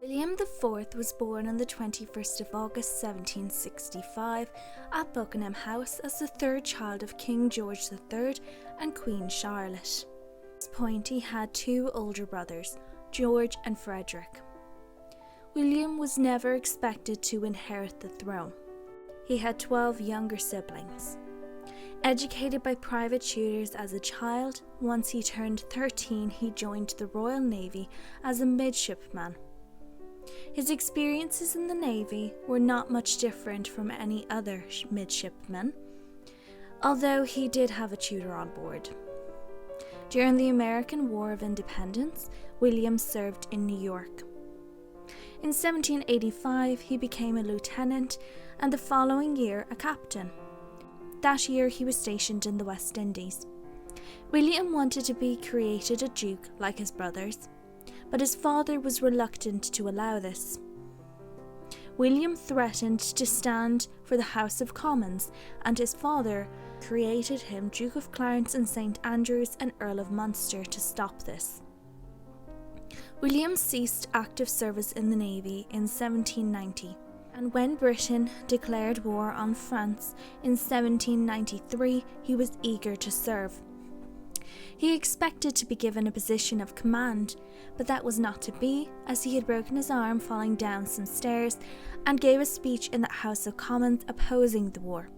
William IV was born on the 21st of August 1765 at Buckingham House as the third child of King George III and Queen Charlotte. At this point he had two older brothers, George and Frederick. William was never expected to inherit the throne. He had 12 younger siblings. Educated by private tutors as a child, once he turned 13 he joined the Royal Navy as a midshipman. His experiences in the Navy were not much different from any other midshipman, although he did have a tutor on board. During the American War of Independence, William served in New York. In 1785, he became a lieutenant, and the following year a captain. That year he was stationed in the West Indies. William wanted to be created a duke like his brothers, but his father was reluctant to allow this. William threatened to stand for the House of Commons, and his father created him Duke of Clarence and St Andrews and Earl of Munster to stop this. William ceased active service in the Navy in 1790, and when Britain declared war on France in 1793, he was eager to serve. He expected to be given a position of command, but that was not to be, as he had broken his arm falling down some stairs and gave a speech in the House of Commons opposing the war.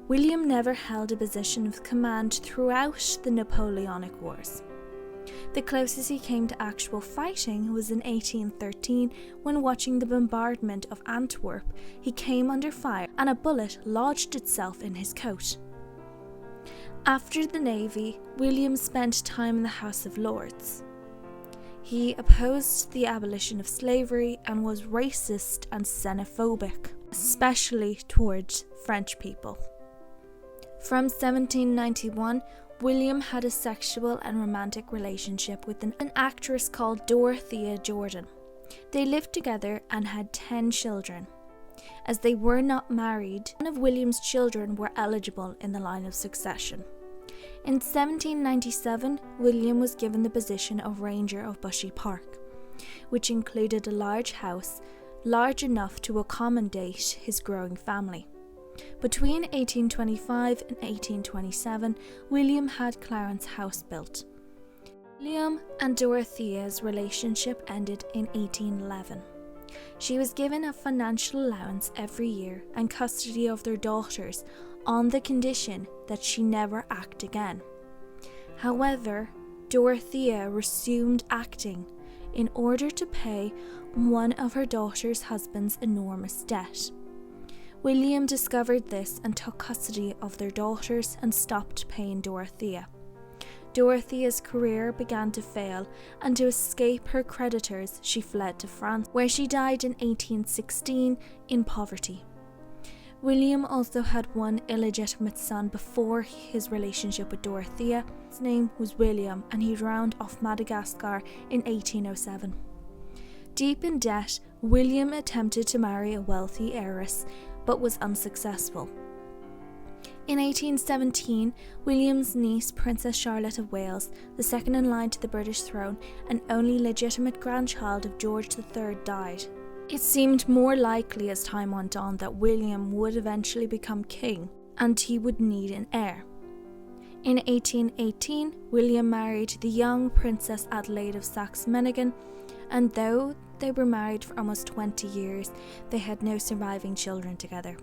William never held a position of command throughout the Napoleonic Wars. The closest he came to actual fighting was in 1813, when watching the bombardment of Antwerp, he came under fire and a bullet lodged itself in his coat. After the Navy, William spent time in the House of Lords. He opposed the abolition of slavery and was racist and xenophobic, especially towards French people. From 1791, William had a sexual and romantic relationship with an actress called Dorothea Jordan. They lived together and had 10 children. As they were not married, none of William's children were eligible in the line of succession. In 1797, William was given the position of Ranger of Bushy Park, which included a large house, large enough to accommodate his growing family. Between 1825 and 1827, William had Clarence House built. William and Dorothea's relationship ended in 1811. She was given a financial allowance every year and custody of their daughters on the condition that she never act again. However, Dorothea resumed acting in order to pay one of her daughter's husband's enormous debt. William discovered this and took custody of their daughters and stopped paying Dorothea. Dorothea's career began to fail, and to escape her creditors, she fled to France, where she died in 1816 in poverty. William also had one illegitimate son before his relationship with Dorothea. His name was William, and he drowned off Madagascar in 1807. Deep in debt, William attempted to marry a wealthy heiress, but was unsuccessful. In 1817, William's niece, Princess Charlotte of Wales, the second in line to the British throne and only legitimate grandchild of George III, died. It seemed more likely as time went on that William would eventually become king, and he would need an heir. In 1818, William married the young Princess Adelaide of Saxe-Meiningen, and though they were married for almost 20 years, they had no surviving children together.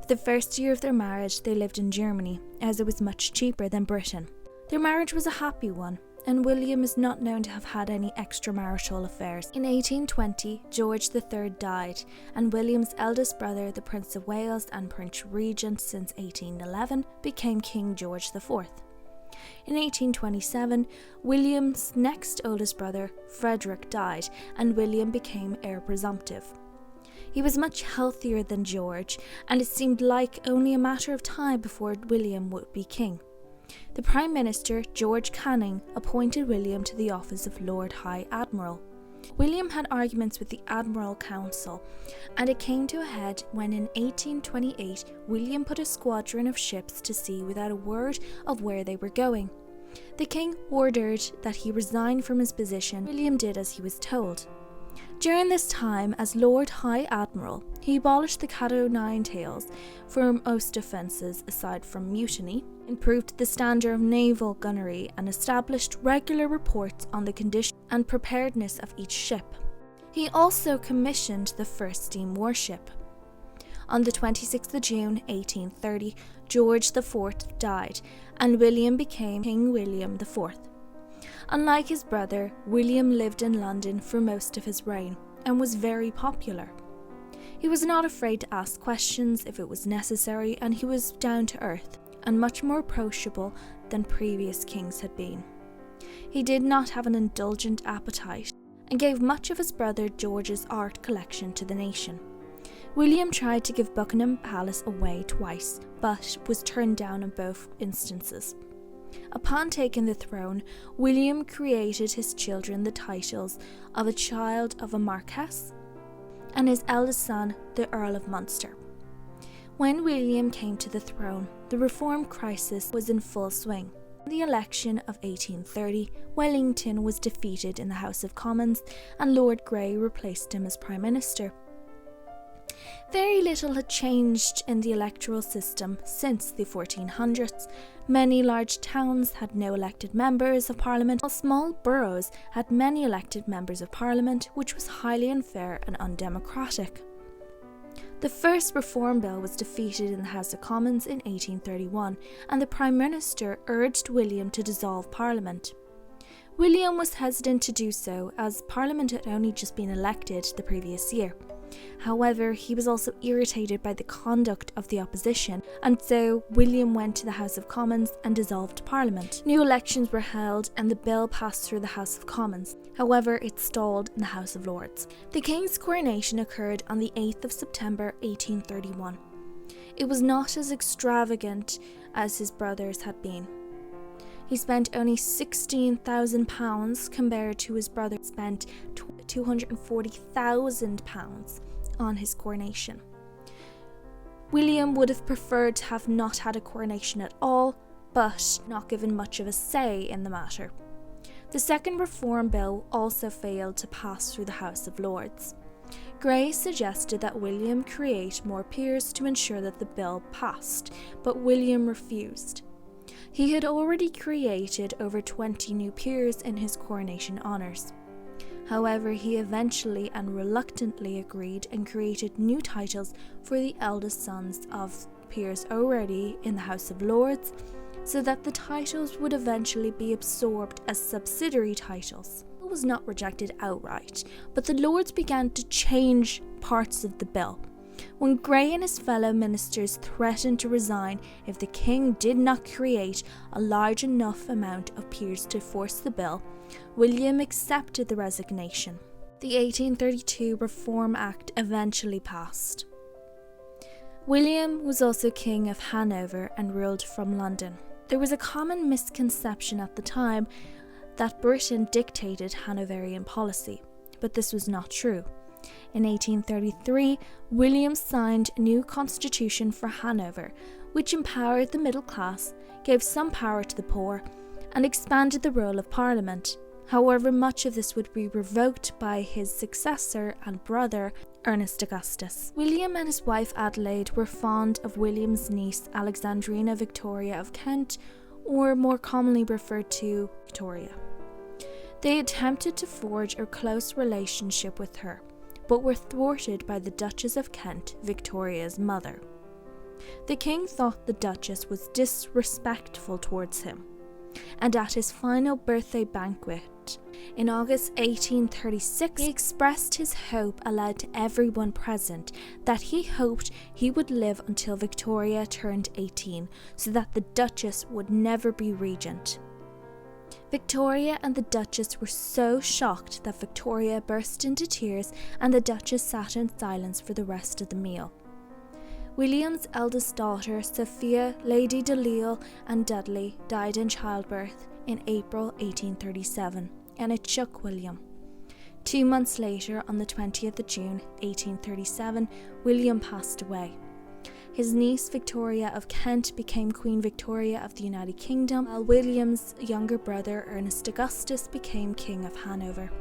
For the first year of their marriage, they lived in Germany, as it was much cheaper than Britain. Their marriage was a happy one, and William is not known to have had any extramarital affairs. In 1820, George III died, and William's eldest brother, the Prince of Wales and Prince Regent since 1811, became King George IV. In 1827, William's next oldest brother, Frederick, died, and William became heir presumptive. He was much healthier than George, and it seemed like only a matter of time before William would be king. The Prime Minister, George Canning, appointed William to the office of Lord High Admiral. William had arguments with the Admiral Council, and it came to a head when in 1828 William put a squadron of ships to sea without a word of where they were going. The king ordered that he resign from his position. William did as he was told. During this time, as Lord High Admiral, he abolished the Cat o' Nine Tails for most offences aside from mutiny, improved the standard of naval gunnery, and established regular reports on the condition and preparedness of each ship. He also commissioned the first steam warship. On the 26th of June 1830, George IV died, and William became King William IV. Unlike his brother, William lived in London for most of his reign and was very popular. He was not afraid to ask questions if it was necessary, and he was down to earth and much more approachable than previous kings had been. He did not have an indulgent appetite and gave much of his brother George's art collection to the nation. William tried to give Buckingham Palace away twice, but was turned down in both instances. Upon taking the throne, William created his children the titles of a child of a marquess and his eldest son the Earl of Munster. When William came to the throne, the reform crisis was in full swing. In the election of 1830, Wellington was defeated in the House of Commons and Lord Grey replaced him as Prime Minister. Very little had changed in the electoral system since the 1400s. Many large towns had no elected members of parliament, while small boroughs had many elected members of parliament, which was highly unfair and undemocratic. The first reform bill was defeated in the House of Commons in 1831, and the Prime Minister urged William to dissolve Parliament. William was hesitant to do so, as Parliament had only just been elected the previous year. However, he was also irritated by the conduct of the opposition, and so William went to the House of Commons and dissolved Parliament. New elections were held and the bill passed through the House of Commons. However, it stalled in the House of Lords. The King's coronation occurred on the 8th of September 1831. It was not as extravagant as his brother's had been. He spent only £16,000 compared to his brother spent £240,000 on his coronation. William would have preferred to have not had a coronation at all, but not given much of a say in the matter. The second reform bill also failed to pass through the House of Lords. Grey suggested that William create more peers to ensure that the bill passed, but William refused. He had already created over 20 new peers in his coronation honours. However, he eventually and reluctantly agreed and created new titles for the eldest sons of peers already in the House of Lords, so that the titles would eventually be absorbed as subsidiary titles. It was not rejected outright, but the Lords began to change parts of the bill. When Grey and his fellow ministers threatened to resign if the king did not create a large enough amount of peers to force the bill, William accepted the resignation. The 1832 Reform Act eventually passed. William was also King of Hanover and ruled from London. There was a common misconception at the time that Britain dictated Hanoverian policy, but this was not true. In 1833, William signed a new constitution for Hanover, which empowered the middle class, gave some power to the poor, and expanded the role of Parliament. However, much of this would be revoked by his successor and brother, Ernest Augustus. William and his wife Adelaide were fond of William's niece Alexandrina Victoria of Kent, or more commonly referred to Victoria. They attempted to forge a close relationship with her, but were thwarted by the Duchess of Kent, Victoria's mother. The king thought the Duchess was disrespectful towards him, and at his final birthday banquet in August 1836, he expressed his hope aloud to everyone present that he hoped he would live until Victoria turned 18, so that the Duchess would never be regent. Victoria and the Duchess were so shocked that Victoria burst into tears, and the Duchess sat in silence for the rest of the meal. William's eldest daughter, Sophia, Lady de Lisle and Dudley, died in childbirth in April 1837, and it shook William. 2 months later, on the 20th of June 1837, William passed away. His niece Victoria of Kent became Queen Victoria of the United Kingdom, while William's younger brother Ernest Augustus became King of Hanover.